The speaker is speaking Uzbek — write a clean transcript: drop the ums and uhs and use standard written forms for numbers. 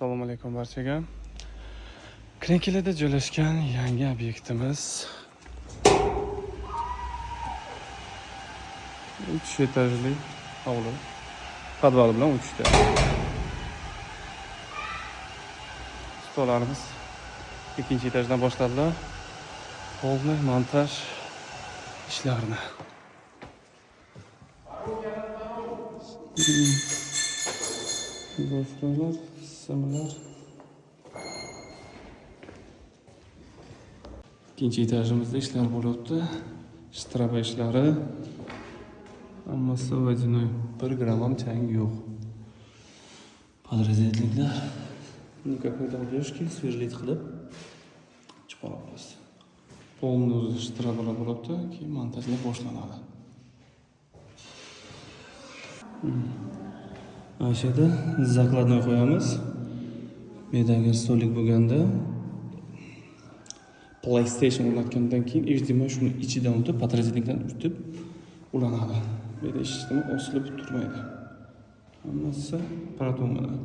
Assalomu alaykum barchaga. Krenkelada joylashgan yangi obyektimiz 3 etajli hovli. Podval bilan 3 ta. Stollarimiz 2-etajdan boshladilar. Polni montaj ishlarini. Boshqalar, simlar. 2-etajimizda ishlar bo'lyapti. Shtraba ishlari. Hammasi водяной. 1 gramm ham chang yo'q. Подразделительlar. Никакой долбежки, свежлит qilib chiqaryapmiz. Polni o'zi shtrabalar bo'lyapti, keyin montajlar boshlanadi. Aşağıda zakladnoy qo'yamiz. Medaga stolik bo'lganda PlayStation o'rnatgandan keyin HDMI shuni ichidan o'tib, podrazdelnikdan o'tib ulanadi. Bu yerda hech nima osilib turmaydi. Hammasi proton bilan.